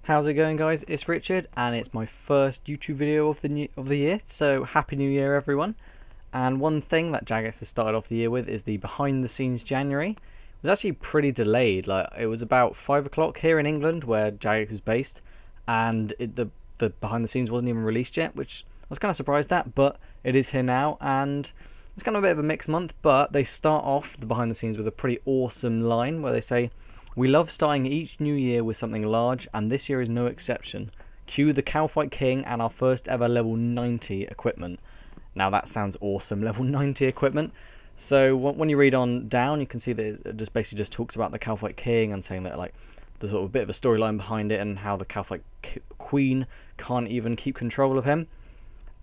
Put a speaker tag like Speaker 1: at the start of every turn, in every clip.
Speaker 1: How's it going, guys? It's Richard, and it's my first YouTube video of the year. So happy New Year, everyone! And one thing that Jagex has started off the year with is the behind the scenes January. It was actually pretty delayed. Like, it was about 5 o'clock here in England, where Jagex is based, and the behind the scenes wasn't even released yet, which I was kind of surprised at. But it is here now, and it's kind of a bit of a mixed month. But they start off the behind the scenes with a pretty awesome line where they say, "We love starting each new year with something large, and this year is no exception. Cue the Kalphite King and our first ever level 90 equipment." Now that sounds awesome, level 90 equipment. So when you read on down, you can see that it just basically just talks about the Kalphite King and saying that, like, there's sort of a bit of a storyline behind it and how the Kalphite Queen can't even keep control of him.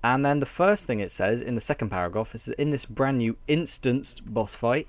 Speaker 1: And then the first thing it says in the second paragraph is that in this brand new instanced boss fight,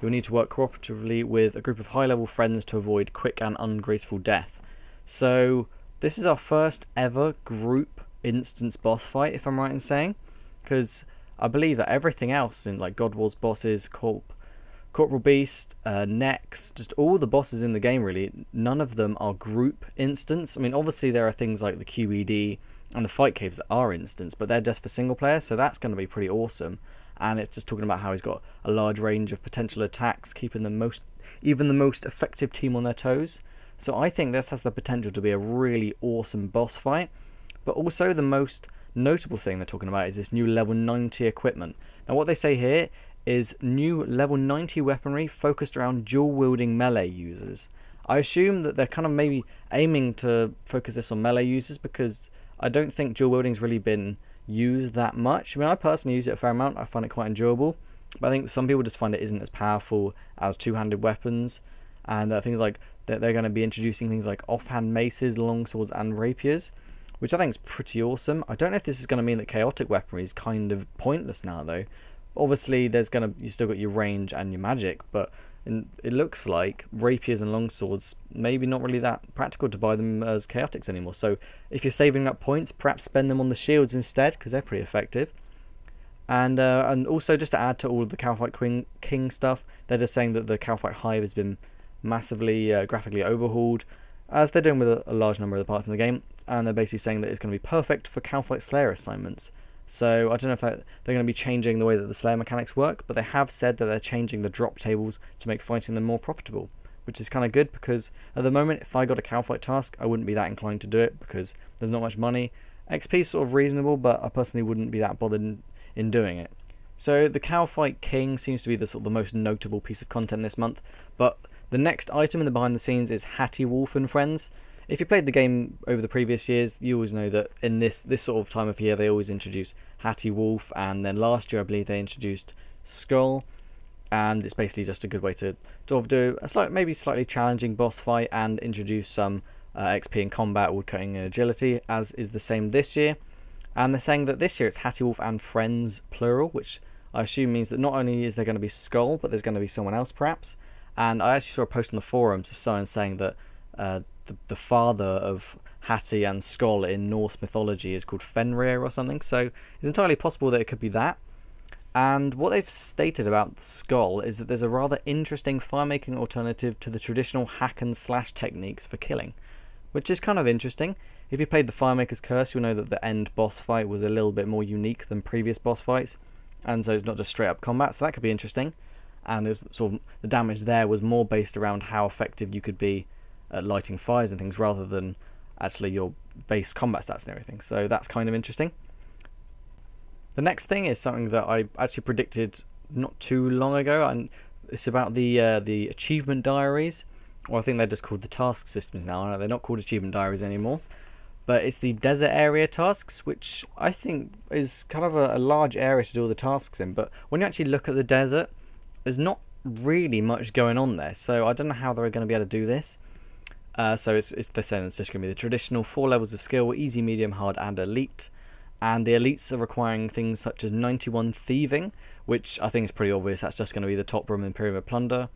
Speaker 1: you'll need to work cooperatively with a group of high-level friends to avoid quick and ungraceful death. So this is our first ever group instance boss fight, if I'm right in saying, because I believe that everything else in, like, God Wars bosses, Corporal Beast, Nex, just all the bosses in the game, really, none of them are group instance. I mean, obviously there are things like the QED and the fight caves that are instance, but they're just for single player, so that's going to be pretty awesome. And it's just talking about how he's got a large range of potential attacks, keeping even the most effective team on their toes. So I think this has the potential to be a really awesome boss fight. But also the most notable thing they're talking about is this new level 90 equipment. Now what they say here is new level 90 weaponry focused around dual wielding melee users. I assume that they're kind of maybe aiming to focus this on melee users, because I don't think dual wielding's really been used that much. I mean, I personally use it a fair amount. I find it quite enjoyable, but I think some people just find it isn't as powerful as two-handed weapons. And things like they're going to be introducing things like offhand maces, longswords, and rapiers, which I think is pretty awesome. I don't know if this is going to mean that chaotic weaponry is kind of pointless now, though. Obviously, you still got your range and your magic, but it looks like rapiers and longswords maybe not really that practical to buy them as chaotics anymore. So if you're saving up points, perhaps spend them on the shields instead, because they're pretty effective. And also, just to add to all of the Kalphite King stuff, they're just saying that the Kalphite Hive has been massively graphically overhauled, as they're doing with a large number of the parts in the game, and they're basically saying that it's going to be perfect for Kalphite Slayer assignments. So I don't know if they're going to be changing the way that the Slayer mechanics work, but they have said that they're changing the drop tables to make fighting them more profitable, which is kind of good, because at the moment, if I got a Kalphite task, I wouldn't be that inclined to do it because there's not much money. XP is sort of reasonable, but I personally wouldn't be that bothered in doing it. So the Kalphite King seems to be the most notable piece of content this month, but the next item in the behind the scenes is Hattie Wolf and Friends. If you played the game over the previous years, you always know that in this sort of time of year, they always introduce Hattie Wolf, and then last year I believe they introduced Skull, and it's basically just a good way to sort of do a maybe slightly challenging boss fight and introduce some XP in combat, woodcutting, and agility, as is the same this year. And they're saying that this year it's Hattie Wolf and Friends plural, which I assume means that not only is there going to be Skull, but there's going to be someone else perhaps. And I actually saw a post on the forums of someone saying that the father of Hattie and Skull in Norse mythology is called Fenrir or something, so it's entirely possible that it could be that. And what they've stated about Skull is that there's a rather interesting fire-making alternative to the traditional hack and slash techniques for killing, which is kind of interesting. If you played the Firemaker's Curse, you'll know that the end boss fight was a little bit more unique than previous boss fights, and so it's not just straight up combat, so that could be interesting. And there's sort of the damage there was more based around how effective you could be at lighting fires and things, rather than actually your base combat stats and everything. So that's kind of interesting. The next thing is something that I actually predicted not too long ago, and it's about the achievement diaries, or I think they're just called the task systems now. They're not called achievement diaries anymore, but it's the desert area tasks, which I think is kind of a large area to do all the tasks in. But when you actually look at the desert, there's not really much going on there, so I don't know how they're going to be able to do this. So they're saying it's just going to be the traditional 4 levels of skill: easy, medium, hard, and elite. And the elites are requiring things such as 91 thieving, which I think is pretty obvious. That's just going to be the top room in Pyramid Plunder.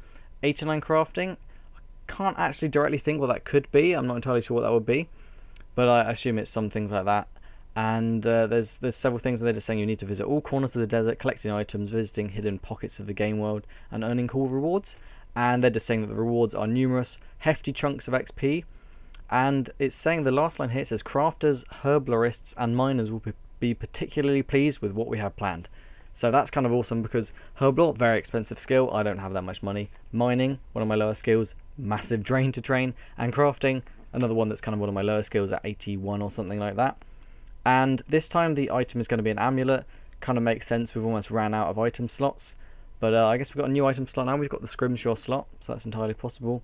Speaker 1: 89 crafting. I can't actually directly think what that could be. I'm not entirely sure what that would be, but I assume it's some things like that. And there's several things, and they're just saying you need to visit all corners of the desert, collecting items, visiting hidden pockets of the game world, and earning cool rewards. And they're just saying that the rewards are numerous, hefty chunks of XP, And it's saying the last line here says crafters, herblorists and miners will be particularly pleased with what we have planned. So that's kind of awesome, because herblore, very expensive skill, I don't have that much money. Mining, one of my lower skills, massive drain to train. And crafting, another one that's kind of one of my lower skills at 81 or something like that. And this time the item is going to be an amulet. Kind of makes sense, we've almost ran out of item slots. But I guess we've got a new item slot now, we've got the Scrimshaw slot, so that's entirely possible.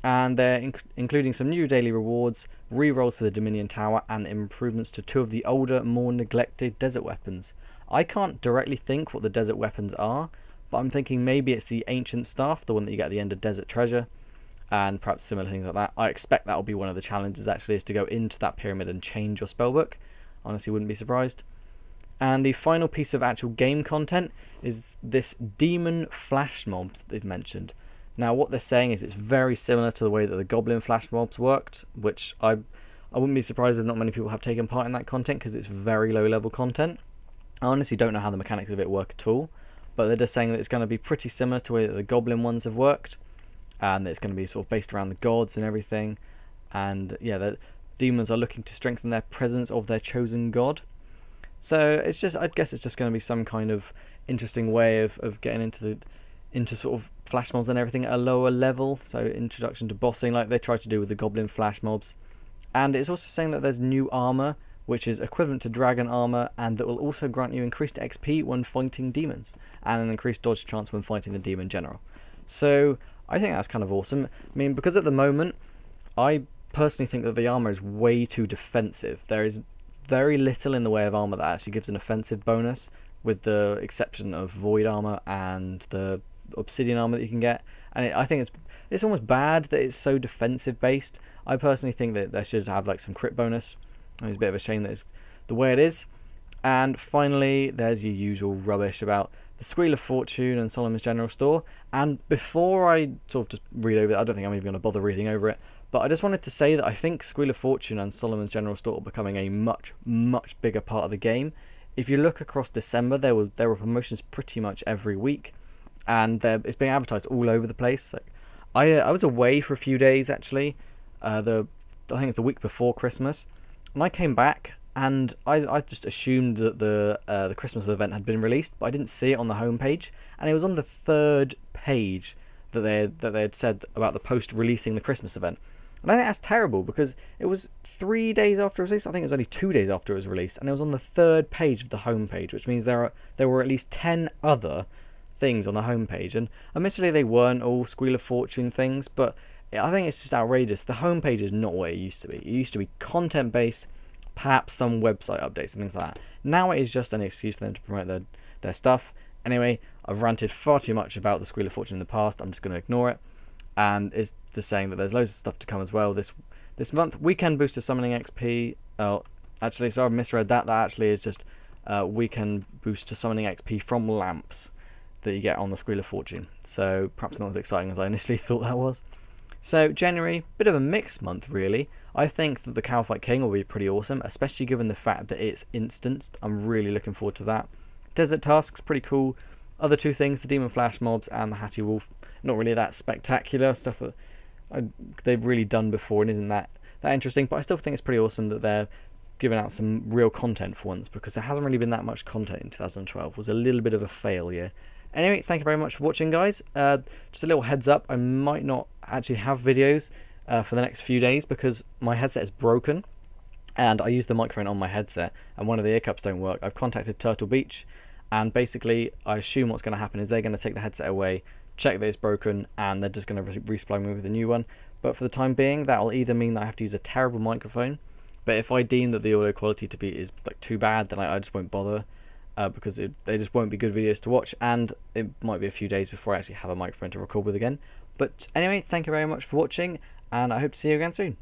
Speaker 1: And they're including some new daily rewards, rerolls to the Dominion Tower, and improvements to 2 of the older, more neglected desert weapons. I can't directly think what the desert weapons are, but I'm thinking maybe it's the Ancient Staff, the one that you get at the end of Desert Treasure, and perhaps similar things like that. I expect that will be one of the challenges, actually, is to go into that pyramid and change your spellbook. Honestly, wouldn't be surprised. And the final piece of actual game content is this demon flash mobs that they've mentioned. Now what they're saying is it's very similar to the way that the goblin flash mobs worked, which I wouldn't be surprised if not many people have taken part in that content, because it's very low level content. I honestly don't know how the mechanics of it work at all, but they're just saying that it's going to be pretty similar to the way that the goblin ones have worked, and that it's going to be sort of based around the gods and everything. And yeah, the demons are looking to strengthen their presence of their chosen god. So it's just, I guess it's just going to be some kind of interesting way of getting into sort of flash mobs and everything at a lower level. So introduction to bossing, like they tried to do with the goblin flash mobs. And it's also saying that there's new armor, which is equivalent to dragon armor, and that will also grant you increased XP when fighting demons, and an increased dodge chance when fighting the demon general. So I think that's kind of awesome. I mean, because at the moment, I personally think that the armor is way too defensive. There is very little in the way of armor that actually gives an offensive bonus, with the exception of void armor and the obsidian armor that you can get. And I think it's almost bad that it's so defensive based. I personally think that they should have like some crit bonus. And it's a bit of a shame that it's the way it is. And finally, there's your usual rubbish about the Squeal of Fortune and Solomon's General Store. And before I sort of just read over it, I don't think I'm even going to bother reading over it, but I just wanted to say that I think Squeal of Fortune and Solomon's General Store are becoming a much, much bigger part of the game. If you look across December, there were promotions pretty much every week, and it's being advertised all over the place. So I was away for a few days actually. I think it's the week before Christmas, and I came back and I just assumed that the Christmas event had been released, but I didn't see it on the homepage, and it was on the 3rd page that they had said about the post releasing the Christmas event. And I think that's terrible, because it was 3 days after it was released. I think it was only 2 days after it was released, and it was on the 3rd page of the homepage, which means there were at least 10 other things on the homepage. And admittedly, they weren't all Squeal of Fortune things, but I think it's just outrageous. The homepage is not what it used to be. It used to be content based, perhaps some website updates and things like that. Now it is just an excuse for them to promote their stuff. Anyway, I've ranted far too much about the Squeal of Fortune in the past. I'm just going to ignore it. And it's just saying that there's loads of stuff to come as well this month. Weekend boost to summoning XP. Oh, actually, so I've misread that. That actually is just weekend boost to summoning XP from lamps that you get on the Squeal of Fortune. So perhaps not as exciting as I initially thought that was. So January, bit of a mixed month really. I think that the Kalphite King will be pretty awesome, especially given the fact that it's instanced. I'm really looking forward to that. Desert Tasks, pretty cool. Other 2 things, the Demon Flash mobs and the Hattie Wolf, not really that spectacular stuff that they've really done before and isn't that interesting, but I still think it's pretty awesome that they're giving out some real content for once, because there hasn't really been that much content in 2012. It was a little bit of a failure. Anyway, thank you very much for watching, guys. Just a little heads up, I might not actually have videos for the next few days, because my headset is broken and I use the microphone on my headset and one of the ear cups don't work. I've contacted Turtle Beach, and basically I assume what's going to happen is they're going to take the headset away, check that it's broken, and they're just going to resupply me with a new one. But for the time being, that will either mean that I have to use a terrible microphone, but if I deem that the audio quality is like too bad, then I just won't bother, because they just won't be good videos to watch, and it might be a few days before I actually have a microphone to record with again. But anyway, thank you very much for watching, and I hope to see you again soon.